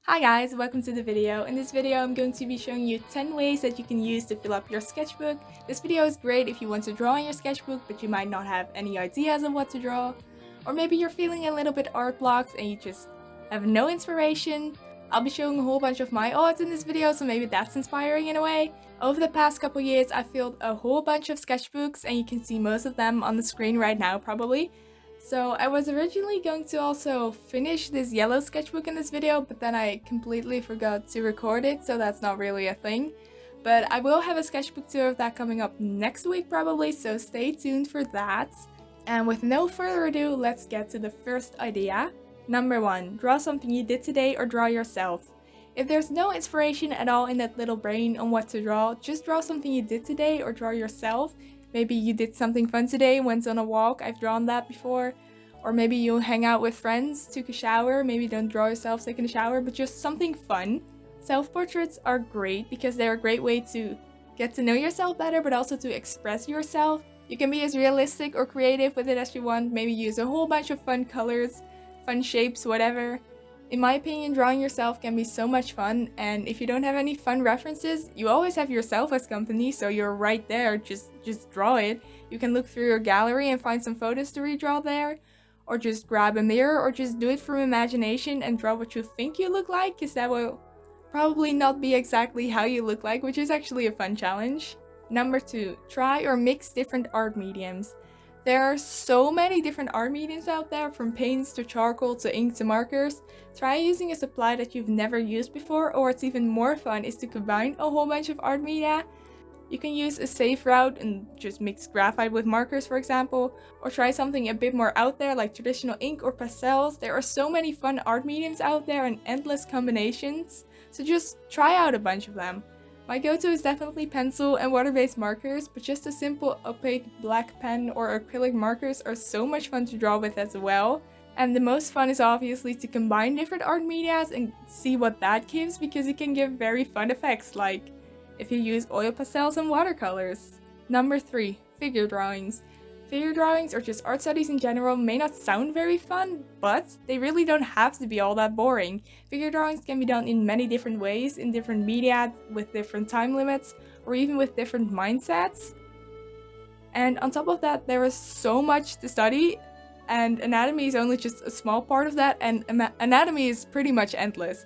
Hi guys, welcome to the video. In this video, I'm going to be showing you 10 ways that you can use to fill up your sketchbook. This video is great if you want to draw in your sketchbook, but you might not have any ideas of what to draw. Or maybe you're feeling a little bit art blocked and you just have no inspiration. I'll be showing a whole bunch of my art in this video, so maybe that's inspiring in a way. Over the past couple years, I filled a whole bunch of sketchbooks and you can see most of them on the screen right now probably. So I was originally going to also finish this yellow sketchbook in this video, but then I completely forgot to record it, so that's not really a thing. But I will have a sketchbook tour of that coming up next week probably, so stay tuned for that. And with no further ado, let's get to the first idea. Number 1, draw something you did today or draw yourself. If there's no inspiration at all in that little brain on what to draw, just draw something you did today or draw yourself. Maybe you did something fun today, went on a walk, I've drawn that before. Or maybe you hang out with friends, took a shower, maybe don't draw yourself taking a shower, but just something fun. Self-portraits are great because they're a great way to get to know yourself better, but also to express yourself. You can be as realistic or creative with it as you want, maybe use a whole bunch of fun colors, fun shapes, whatever. In my opinion, drawing yourself can be so much fun, and if you don't have any fun references, you always have yourself as company, so you're right there, just draw it. You can look through your gallery and find some photos to redraw there, or just grab a mirror, or just do it from imagination and draw what you think you look like, because that will probably not be exactly how you look like, which is actually a fun challenge. Number 2, try or mix different art mediums. There are so many different art mediums out there, from paints to charcoal to ink to markers. Try using a supply that you've never used before, or what's even more fun is to combine a whole bunch of art media. You can use a safe route and just mix graphite with markers, for example, or try something a bit more out there like traditional ink or pastels. There are so many fun art mediums out there and endless combinations, so just try out a bunch of them. My go-to is definitely pencil and water-based markers, but just a simple opaque black pen or acrylic markers are so much fun to draw with as well. And the most fun is obviously to combine different art medias and see what that gives, because it can give very fun effects, like if you use oil pastels and watercolors. Number 3, figure drawings. Figure drawings, or just art studies in general, may not sound very fun, but they really don't have to be all that boring. Figure drawings can be done in many different ways, in different media, with different time limits, or even with different mindsets. And on top of that, there is so much to study, and anatomy is only just a small part of that, and anatomy is pretty much endless.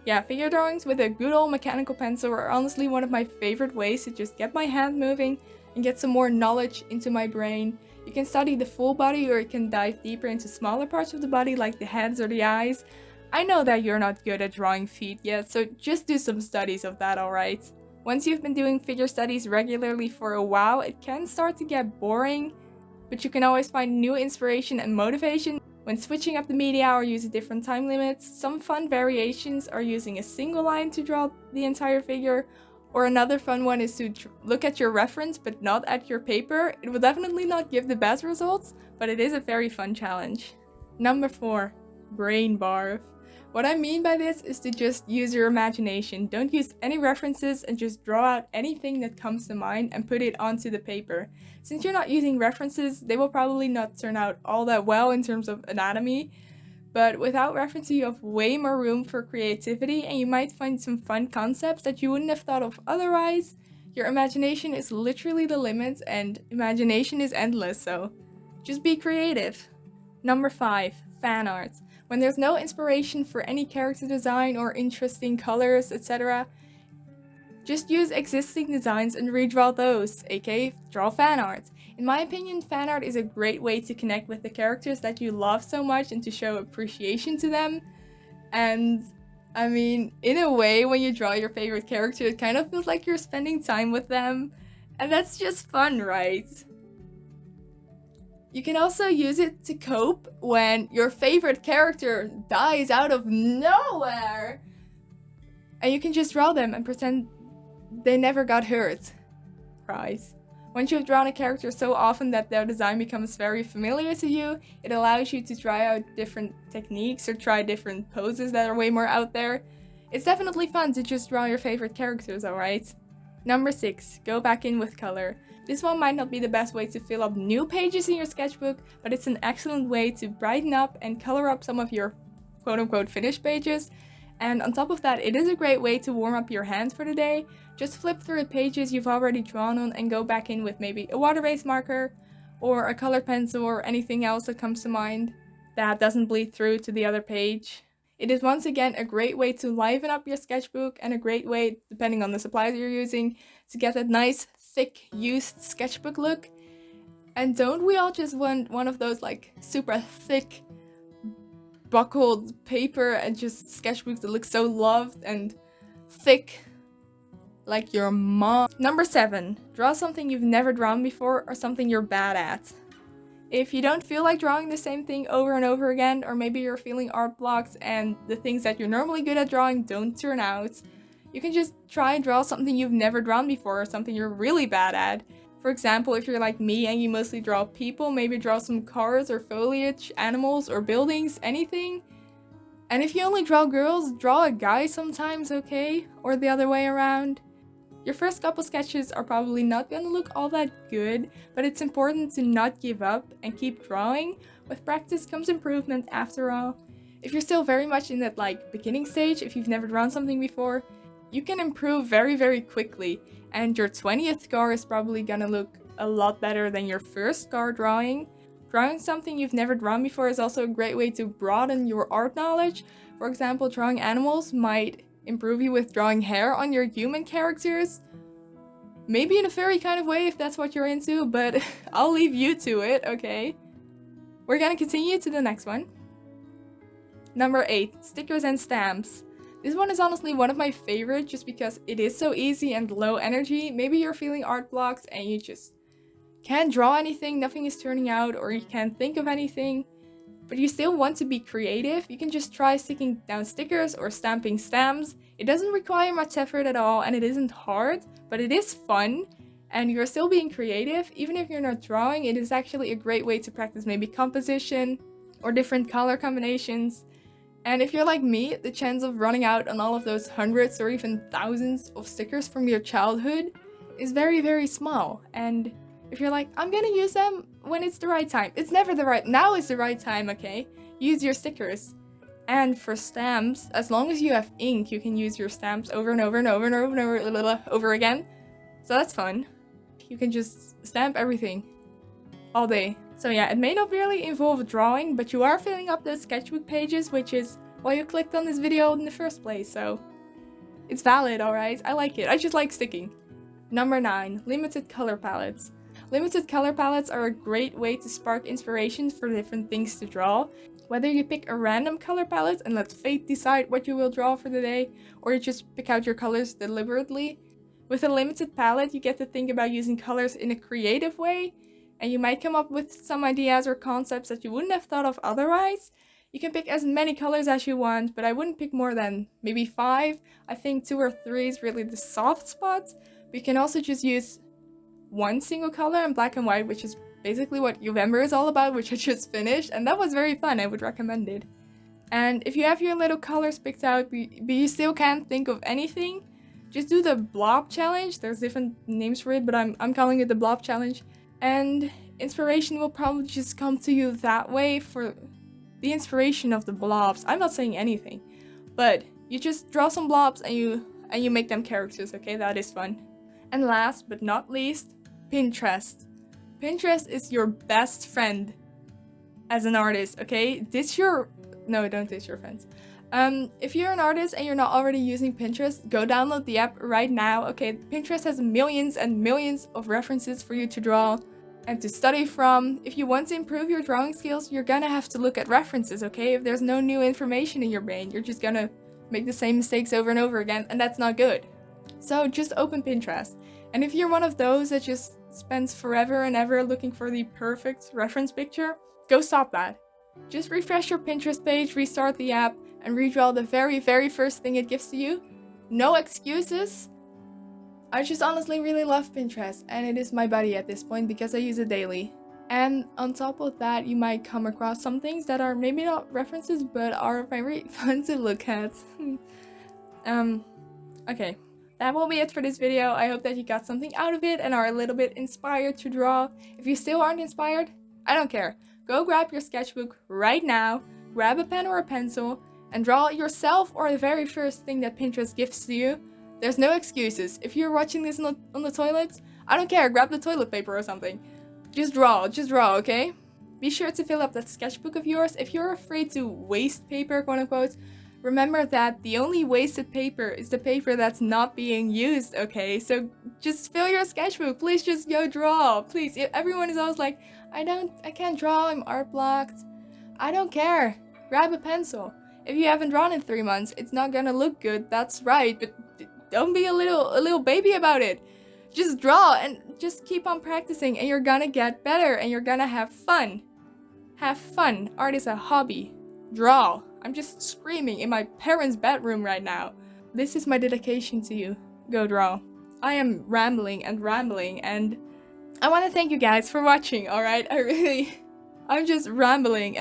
Yeah, figure drawings with a good old mechanical pencil are honestly one of my favorite ways to just get my hand moving and get some more knowledge into my brain. You can study the full body, or you can dive deeper into smaller parts of the body like the hands or the eyes. I know that you're not good at drawing feet yet, so just do some studies of that, alright? Once you've been doing figure studies regularly for a while, it can start to get boring, but you can always find new inspiration and motivation when switching up the media or using different time limits. Some fun variations are using a single line to draw the entire figure, or another fun one is to look at your reference but not at your paper. It will definitely not give the best results, but it is a very fun challenge. Number 4, brain barf. What I mean by this is to just use your imagination. Don't use any references and just draw out anything that comes to mind and put it onto the paper. Since you're not using references, they will probably not turn out all that well in terms of anatomy, but without references you have way more room for creativity, and you might find some fun concepts that you wouldn't have thought of otherwise. Your imagination is literally the limit, and imagination is endless, so just be creative. Number 5, fan art. When there's no inspiration for any character design or interesting colors, etc., just use existing designs and redraw those, aka draw fan art. In my opinion, fan art is a great way to connect with the characters that you love so much and to show appreciation to them. And I mean, in a way, when you draw your favorite character, it kind of feels like you're spending time with them, and that's just fun, right? You can also use it to cope when your favorite character dies out of nowhere, and you can just draw them and pretend they never got hurt. Cries. Once you've drawn a character so often that their design becomes very familiar to you, it allows you to try out different techniques or try different poses that are way more out there. It's definitely fun to just draw your favorite characters, alright? Number 6, go back in with color. This one might not be the best way to fill up new pages in your sketchbook, but it's an excellent way to brighten up and color up some of your quote-unquote finished pages. And on top of that, it is a great way to warm up your hand for the day. Just flip through the pages you've already drawn on and go back in with maybe a water-based marker or a colored pencil or anything else that comes to mind that doesn't bleed through to the other page. It is once again a great way to liven up your sketchbook and a great way, depending on the supplies you're using, to get that nice, thick, used sketchbook look. And don't we all just want one of those like super thick, buckled paper and just sketchbooks that look so loved and thick like your mom? Number 7, draw something you've never drawn before or something you're bad at. If you don't feel like drawing the same thing over and over again, or maybe you're feeling art blocks and the things that you're normally good at drawing don't turn out, you can just try and draw something you've never drawn before or something you're really bad at. For example, if you're like me and you mostly draw people, maybe draw some cars or foliage, animals or buildings, anything. And if you only draw girls, draw a guy sometimes, okay? Or the other way around. Your first couple sketches are probably not going to look all that good, but it's important to not give up and keep drawing. With practice comes improvement after all. If you're still very much in that like beginning stage, if you've never drawn something before, you can improve very, very quickly. And your 20th scar is probably gonna look a lot better than your first scar drawing. Drawing something you've never drawn before is also a great way to broaden your art knowledge. For example, drawing animals might improve you with drawing hair on your human characters. Maybe in a furry kind of way if that's what you're into, but I'll leave you to it, okay? We're gonna continue to the next one. Number 8, stickers and stamps. This one is honestly one of my favorites just because it is so easy and low energy. Maybe you're feeling art blocks and you just can't draw anything, nothing is turning out, or you can't think of anything, but you still want to be creative. You can just try sticking down stickers or stamping stamps. It doesn't require much effort at all and it isn't hard, but it is fun and you're still being creative. Even if you're not drawing, it is actually a great way to practice maybe composition or different color combinations. And if you're like me, the chance of running out on all of those hundreds or even thousands of stickers from your childhood is very, very small. And if you're like, I'm gonna use them when it's the right time. It's never the right, now is the right time, okay? Use your stickers. And for stamps, as long as you have ink, you can use your stamps over and over and over and over and over again. So that's fun. You can just stamp everything all day. So yeah, it may not really involve drawing, but you are filling up those sketchbook pages, which is why you clicked on this video in the first place, so it's valid, alright? I like it. I just like sticking. Number 9, limited color palettes. Limited color palettes are a great way to spark inspiration for different things to draw. Whether you pick a random color palette and let fate decide what you will draw for the day, or you just pick out your colors deliberately. With a limited palette, you get to think about using colors in a creative way, and you might come up with some ideas or concepts that you wouldn't have thought of otherwise. You can pick as many colors as you want, but I wouldn't pick more than maybe 5. I think 2 or 3 is really the soft spot. But you can also just use one single color in black and white, which is basically what November is all about, which I just finished, and that was very fun. I would recommend it. And if you have your little colors picked out, but you still can't think of anything, just do the blob challenge. There's different names for it, but I'm calling it the blob challenge. And inspiration will probably just come to you that way for the inspiration of the blobs. I'm not saying anything, but you just draw some blobs and you make them characters, okay? That is fun. And last but not least, Pinterest. Pinterest is your best friend as an artist, okay? No, don't ditch your friends. If you're an artist and you're not already using Pinterest, go download the app right now, okay? Pinterest has millions and millions of references for you to draw and to study from. If you want to improve your drawing skills, you're gonna have to look at references, okay? If there's no new information in your brain, you're just gonna make the same mistakes over and over again, and that's not good. So just open Pinterest. And if you're one of those that just spends forever and ever looking for the perfect reference picture, go stop that. Just refresh your Pinterest page, restart the app, and redraw the very, very first thing it gives to you. No excuses. I just honestly really love Pinterest, and it is my buddy at this point because I use it daily. And on top of that, you might come across some things that are maybe not references, but are very fun to look at. Okay. That will be it for this video. I hope that you got something out of it and are a little bit inspired to draw. If you still aren't inspired, I don't care. Go grab your sketchbook right now, grab a pen or a pencil, and draw yourself or the very first thing that Pinterest gives to you. There's no excuses. If you're watching this on the toilet, I don't care, grab the toilet paper or something. Just draw, okay? Be sure to fill up that sketchbook of yours. If you're afraid to waste paper, quote unquote, remember that the only wasted paper is the paper that's not being used, okay? So just fill your sketchbook. Please just go draw. Please. Everyone is always like, I can't draw, I'm art blocked. I don't care. Grab a pencil. If you haven't drawn in 3 months, it's not gonna look good, that's right, but don't be a little baby about it. Just draw and just keep on practicing and you're gonna get better and you're gonna have fun. Have fun. Art is a hobby. Draw. I'm just screaming in my parents' bedroom right now. This is my dedication to you. Go draw. I am rambling and I want to thank you guys for watching, alright? I'm just rambling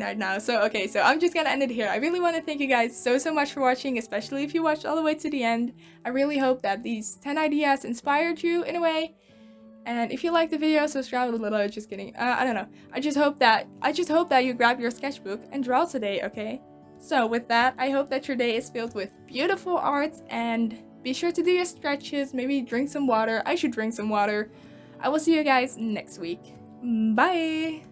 right now. So, okay, so I'm just gonna end it here. I really want to thank you guys so much for watching, especially if you watched all the way to the end. I really hope that these 10 ideas inspired you in a way. And if you liked the video, subscribe. Just kidding. I don't know. I just hope that you grab your sketchbook and draw today, okay? So with that, I hope that your day is filled with beautiful art, and be sure to do your stretches, maybe drink some water. I should drink some water. I will see you guys next week. Bye!